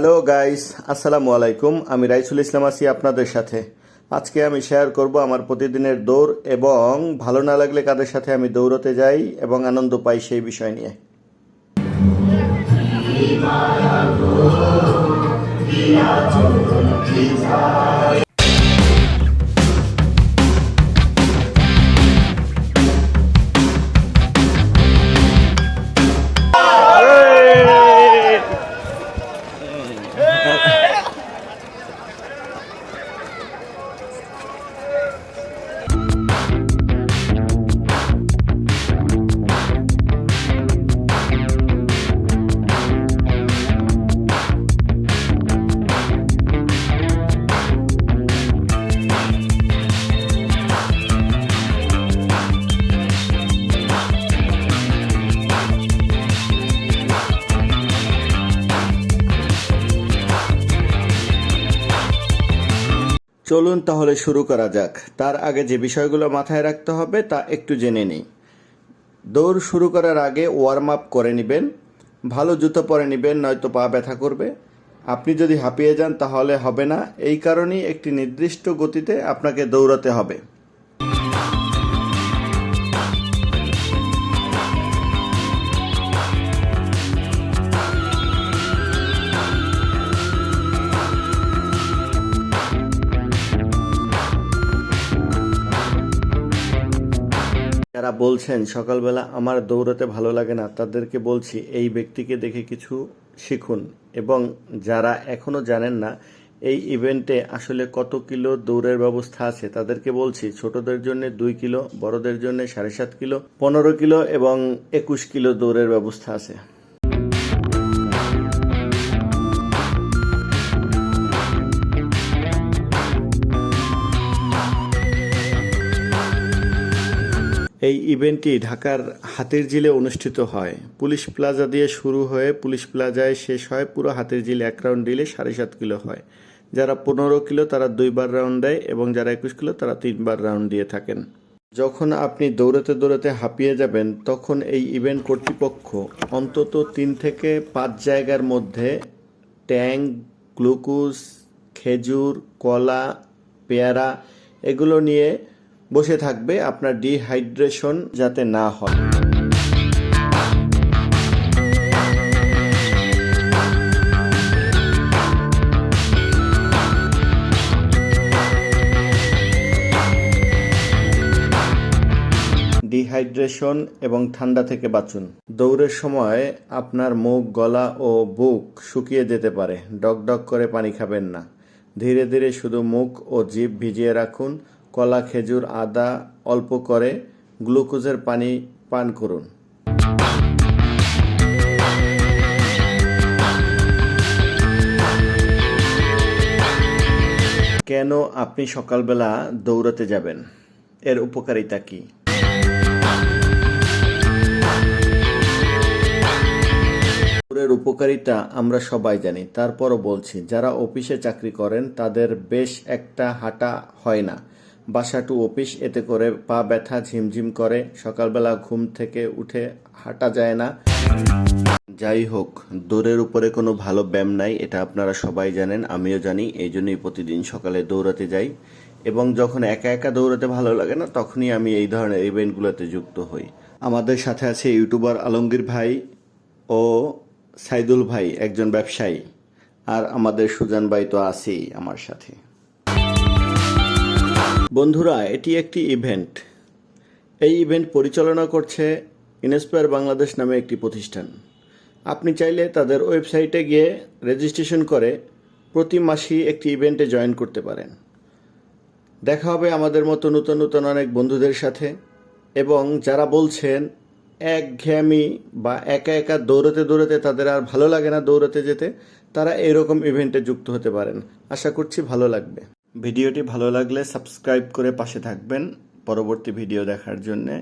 Hello guys, আসসালামু আলাইকুম। আমি রাইসুল ইসলাম আছি আপনাদের সাথে। আজকে আমি শেয়ার করব আমার প্রতিদিনের দৌড় এবং ভালো না লাগলে কাদের সাথে আমি দৌড়তে যাই এবং আনন্দ পাই সেই বিষয় নিয়ে। চলুন তাহলে শুরু করা যাক। তার আগে যে বিষয়গুলো মাথায় রাখতে হবে তা একটু জেনে নিই। দৌড় শুরু করার আগে ওয়ার্ম আপ করে নেবেন, ভালো জুতো পরে নেবেন, নয়তো পা ব্যথা করবে। আপনি যদি হাঁপিয়ে যান তাহলে হবে না, এই কারণেই একটি নির্দিষ্ট গতিতে আপনাকে দৌড়াতে হবে। যারা বলছেন সকালবেলা আমার দৌড়াতে ভালো লাগে না, তাদেরকে বলছি এই ব্যক্তিকে দেখে কিছু শিখুন। এবং যারা এখনও জানেন না এই ইভেন্টে আসলে কত কিলো দৌড়ের ব্যবস্থা আছে, তাদেরকে বলছি ছোটদের জন্য 2 কিলো, বড়দের জন্য 7.5 কিলো, 15 কিলো এবং 21 কিলো দৌড়ের ব্যবস্থা আছে। এই ইভেন্টটি ঢাকার হাতিরঝিলে অনুষ্ঠিত হয়। পুলিশ প্লাজা দিয়ে শুরু হয়ে পুলিশ প্লাজায় শেষ হয়। পুরো হাতিরঝিল এক রাউন্ড দিলে 7.5 কিলো হয়। যারা 15 কিলো তারা 2 বার রাউন্ড দেয় এবং যারা 21 কিলো তারা 3 বার রাউন্ড দিয়ে থাকেন। যখন আপনি দৌড়াতে দৌড়াতে হাঁপিয়ে যাবেন তখন এই ইভেন্ট কর্তৃপক্ষ অন্তত 3 থেকে 5 জায়গার মধ্যে ট্যাঙ্ক, গ্লুকোজ, খেজুর, কলা, পেয়ারা এগুলো নিয়ে বসে থাকবে আপনার ডিহাইড্রেশন যাতে না হয়। ডিহাইড্রেশন এবং ঠান্ডা থেকে বাঁচুন। দৌড়ের সময় আপনার মুখ, গলা ও বুক শুকিয়ে যেতে পারে। ডক ডক করে পানি খাবেন না। ধীরে ধীরে শুধু মুখ ও জিভ ভিজিয়ে রাখুন। কলা, খেজুর, আদা অল্প করে গ্লুকোজের পানি পান করুন। কেন আপনি সকালবেলা দৌড়াতে যাবেন? এর উপকারিতা কি? দৌড়ের উপকারিতা আমরা সবাই জানি, তারপরও বলছি। যারা অফিসে চাকরি করেন তাদের বেশ একটা হাঁটা হয় না, বাসা টু অফিস, এতে করে পা ব্যথা, ঝিমঝিম করে, সকালবেলা ঘুম থেকে উঠে হাঁটা যায় না। যাই হোক, দৌড়ের উপরে কোনো ভালো ব্যায়াম নাই, এটা আপনারা সবাই জানেন, আমিও জানি। এই জন্যই প্রতিদিন সকালে দৌড়াতে যাই এবং যখন একা একা দৌড়াতে ভালো লাগে না তখনই আমি এই ধরনের ইভেন্টগুলোতে যুক্ত হই। আমাদের সাথে আছে ইউটিউবার আলমগীর ভাই ও সাইদুল ভাই, একজন ব্যবসায়ী, আর আমাদের সুজান ভাই তো আছেই আমার সাথে। বন্ধুরা, এটি একটি ইভেন্ট। এই ইভেন্ট পরিচালনা করছে ইনস্পায়ার বাংলাদেশ নামে একটি প্রতিষ্ঠান। আপনি চাইলে তাদের ওয়েবসাইটে গিয়ে রেজিস্ট্রেশন করে প্রতি মাসেই একটি ইভেন্টে জয়েন করতে পারেন। দেখা হবে আমাদের মতো নতুন নতুন অনেক বন্ধুদের সাথে। এবং যারা বলছেন একঘেয়েমি বা একা একা দৌড়াতে দৌড়াতে তাদের আর ভালো লাগে না দৌড়াতে যেতে, তারা এরকম ইভেন্টে যুক্ত হতে পারেন। আশা করছি ভালো লাগবে। ভিডিওটি ভালো লাগলে সাবস্ক্রাইব করে পাশে থাকবেন পরবর্তী ভিডিও দেখার জন্যে।